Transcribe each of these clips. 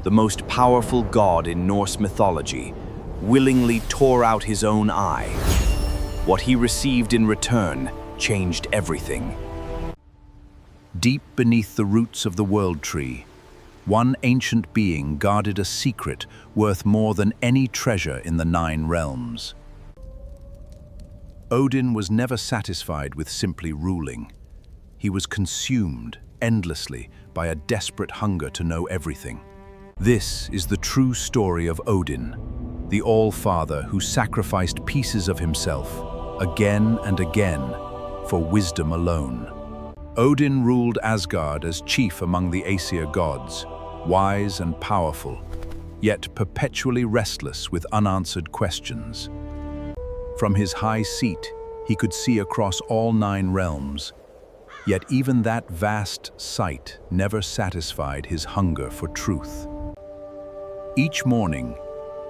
the most powerful god in Norse mythology, willingly tore out his own eye. What he received in return changed everything. Deep beneath the roots of the world tree, one ancient being guarded a secret worth more than any treasure in the 9 realms. Odin was never satisfied with simply ruling. He was consumed endlessly by a desperate hunger to know everything. This is the true story of Odin, the Allfather who sacrificed pieces of himself again and again for wisdom alone. Odin ruled Asgard as chief among the Aesir gods, wise and powerful, yet perpetually restless with unanswered questions. From his high seat, he could see across all 9 realms, yet even that vast sight never satisfied his hunger for truth. Each morning,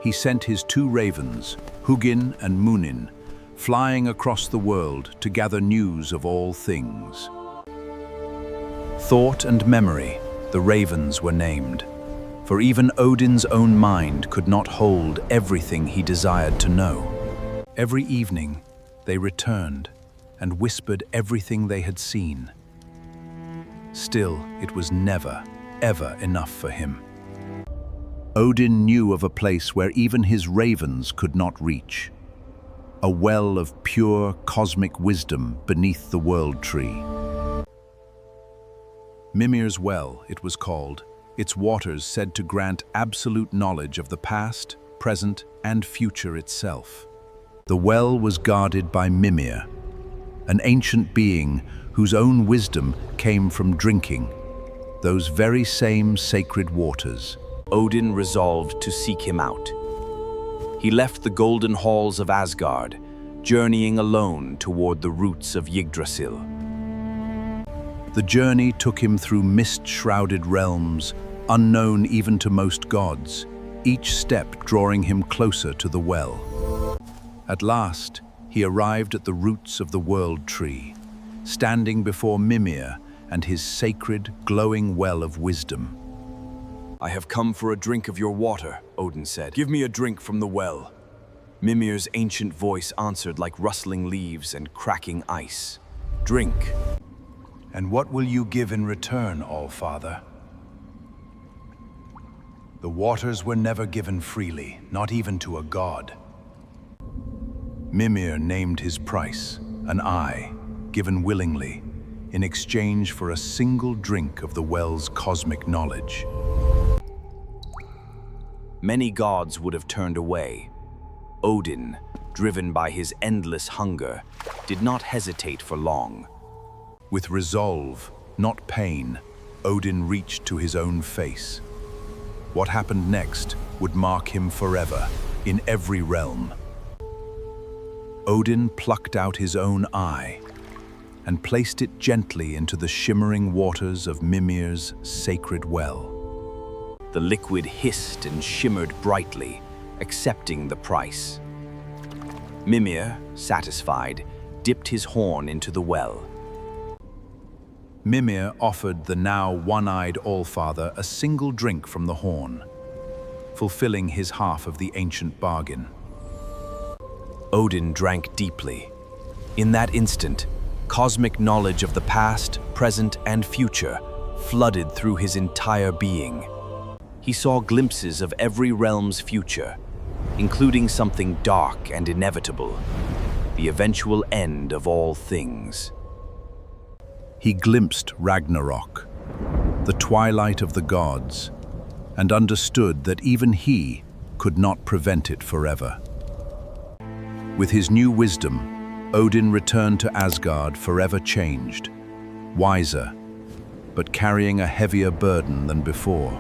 he sent his 2 ravens, Huginn and Muninn, flying across the world to gather news of all things. Thought and memory, the ravens were named, for even Odin's own mind could not hold everything he desired to know. Every evening, they returned and whispered everything they had seen. Still, it was never, ever enough for him. Odin knew of a place where even his ravens could not reach, a well of pure cosmic wisdom beneath the world tree. Mimir's Well, it was called, its waters said to grant absolute knowledge of the past, present, and future itself. The well was guarded by Mimir, an ancient being whose own wisdom came from drinking those very same sacred waters. Odin resolved to seek him out. He left the golden halls of Asgard, journeying alone toward the roots of Yggdrasil. The journey took him through mist-shrouded realms, unknown even to most gods, each step drawing him closer to the well. At last, he arrived at the roots of the world tree, standing before Mimir and his sacred, glowing well of wisdom. "I have come for a drink of your water," Odin said. "Give me a drink from the well." Mimir's ancient voice answered like rustling leaves and cracking ice. "Drink." "And what will you give in return, Allfather?" "The waters were never given freely, not even to a god." Mimir named his price, an eye, given willingly, in exchange for a single drink of the well's cosmic knowledge. Many gods would have turned away. Odin, driven by his endless hunger, did not hesitate for long. With resolve, not pain, Odin reached to his own face. What happened next would mark him forever, in every realm. Odin plucked out his own eye and placed it gently into the shimmering waters of Mimir's sacred well. The liquid hissed and shimmered brightly, accepting the price. Mimir, satisfied, dipped his horn into the well. Mimir offered the now one-eyed Allfather a single drink from the horn, fulfilling his half of the ancient bargain. Odin drank deeply. In that instant, cosmic knowledge of the past, present, and future flooded through his entire being. He saw glimpses of every realm's future, including something dark and inevitable, the eventual end of all things. He glimpsed Ragnarok, the twilight of the gods, and understood that even he could not prevent it forever. With his new wisdom, Odin returned to Asgard forever changed, wiser, but carrying a heavier burden than before.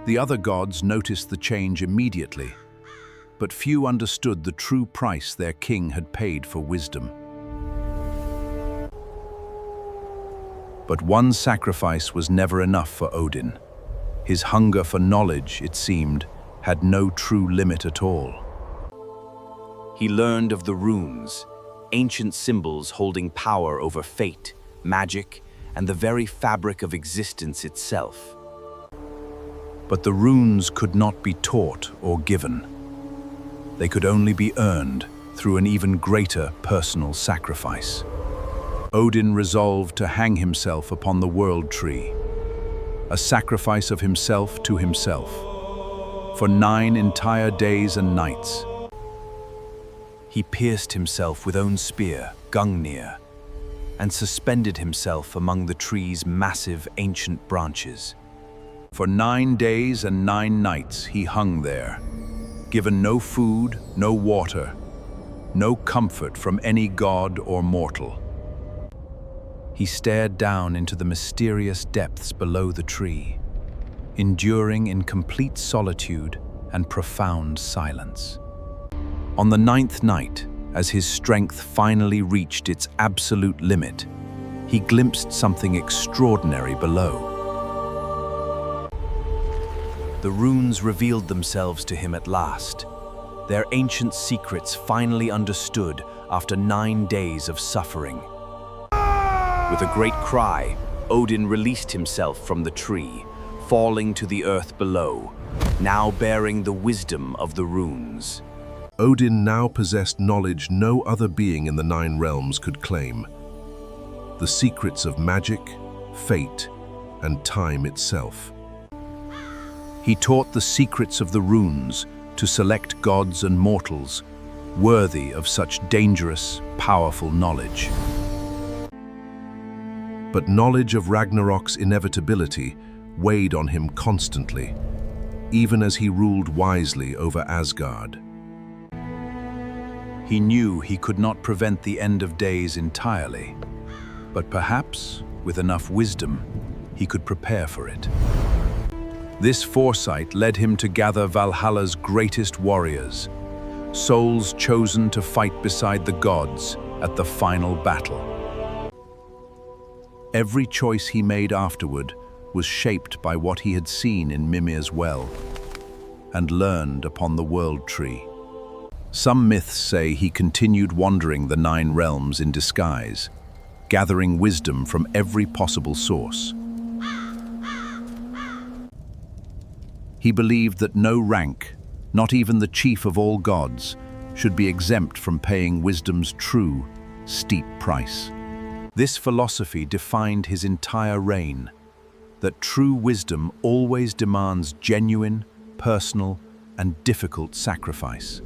The other gods noticed the change immediately, but few understood the true price their king had paid for wisdom. But one sacrifice was never enough for Odin. His hunger for knowledge, it seemed, had no true limit at all. He learned of the runes, ancient symbols holding power over fate, magic, and the very fabric of existence itself. But the runes could not be taught or given. They could only be earned through an even greater personal sacrifice. Odin resolved to hang himself upon the world tree, a sacrifice of himself to himself, for 9 entire days and nights. He pierced himself with own spear, Gungnir, and suspended himself among the tree's massive ancient branches. For 9 days and 9 nights he hung there, given no food, no water, no comfort from any god or mortal. He stared down into the mysterious depths below the tree, enduring in complete solitude and profound silence. On the 9th night, as his strength finally reached its absolute limit, he glimpsed something extraordinary below. The runes revealed themselves to him at last, their ancient secrets finally understood after 9 days of suffering. With a great cry, Odin released himself from the tree, falling to the earth below, now bearing the wisdom of the runes. Odin now possessed knowledge no other being in the 9 realms could claim. The secrets of magic, fate, and time itself. He taught the secrets of the runes to select gods and mortals worthy of such dangerous, powerful knowledge. But knowledge of Ragnarok's inevitability weighed on him constantly, even as he ruled wisely over Asgard. He knew he could not prevent the end of days entirely, but perhaps, with enough wisdom, he could prepare for it. This foresight led him to gather Valhalla's greatest warriors, souls chosen to fight beside the gods at the final battle. Every choice he made afterward was shaped by what he had seen in Mimir's well and learned upon the world tree. Some myths say he continued wandering the 9 realms in disguise, gathering wisdom from every possible source. He believed that no rank, not even the chief of all gods, should be exempt from paying wisdom's true, steep price. This philosophy defined his entire reign, that true wisdom always demands genuine, personal, and difficult sacrifice.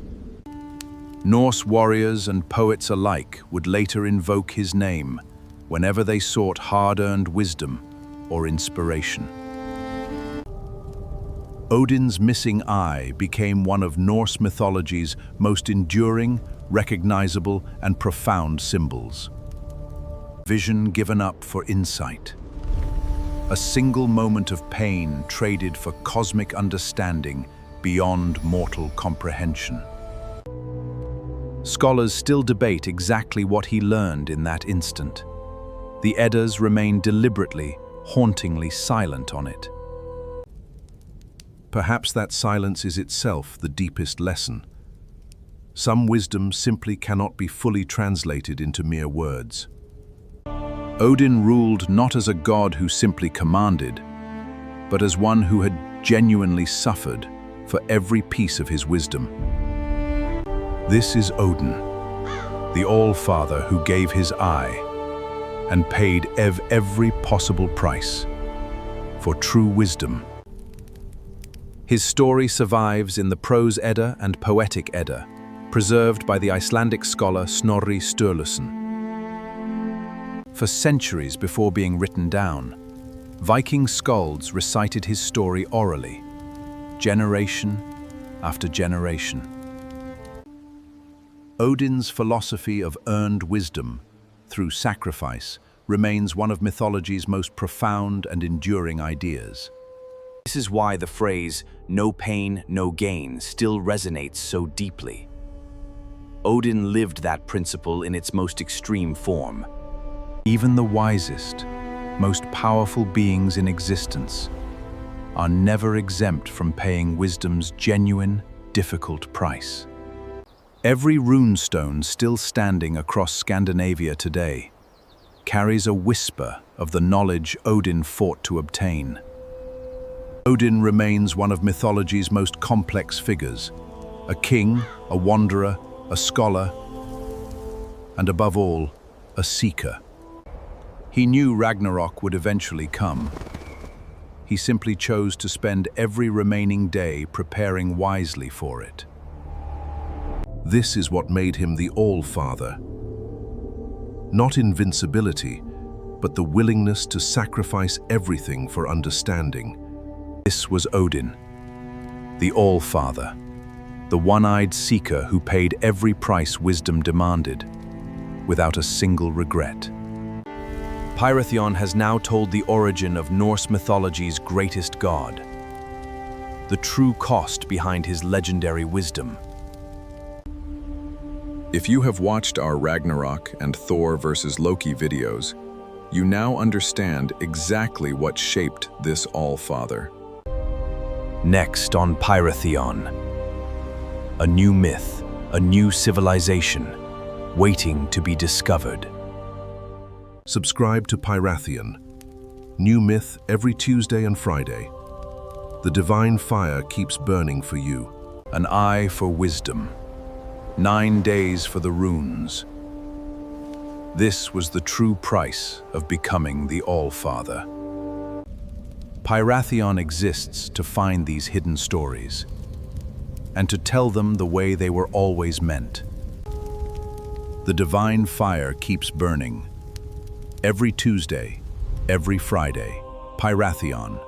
Norse warriors and poets alike would later invoke his name whenever they sought hard-earned wisdom or inspiration. Odin's missing eye became one of Norse mythology's most enduring, recognizable, and profound symbols. Vision given up for insight. A single moment of pain traded for cosmic understanding beyond mortal comprehension. Scholars still debate exactly what he learned in that instant. The Eddas remain deliberately, hauntingly silent on it. Perhaps that silence is itself the deepest lesson. Some wisdom simply cannot be fully translated into mere words. Odin ruled not as a god who simply commanded, but as one who had genuinely suffered for every piece of his wisdom. This is Odin, the Allfather who gave his eye and paid every possible price for true wisdom. His story survives in the Prose Edda and Poetic Edda, preserved by the Icelandic scholar Snorri Sturluson. For centuries before being written down, Viking skalds recited his story orally, generation after generation. Odin's philosophy of earned wisdom through sacrifice remains one of mythology's most profound and enduring ideas. This is why the phrase, "no pain, no gain," still resonates so deeply. Odin lived that principle in its most extreme form. Even the wisest, most powerful beings in existence are never exempt from paying wisdom's genuine, difficult price. Every runestone still standing across Scandinavia today carries a whisper of the knowledge Odin fought to obtain. Odin remains one of mythology's most complex figures, a king, a wanderer, a scholar, and above all, a seeker. He knew Ragnarok would eventually come. He simply chose to spend every remaining day preparing wisely for it. This is what made him the Allfather. Not invincibility, but the willingness to sacrifice everything for understanding. This was Odin, the Allfather, the one-eyed seeker who paid every price wisdom demanded, without a single regret. Pyratheon has now told the origin of Norse mythology's greatest god, the true cost behind his legendary wisdom. If you have watched our Ragnarok and Thor versus Loki videos, you now understand exactly what shaped this Allfather. Next on Pyratheon, a new myth, a new civilization, waiting to be discovered. Subscribe to Pyratheon. New myth every Tuesday and Friday. The divine fire keeps burning for you. An eye for wisdom. 9 days for the runes. This was the true price of becoming the Allfather. Pyratheon exists to find these hidden stories, and to tell them the way they were always meant. The divine fire keeps burning. Every Tuesday, every Friday, Pyratheon.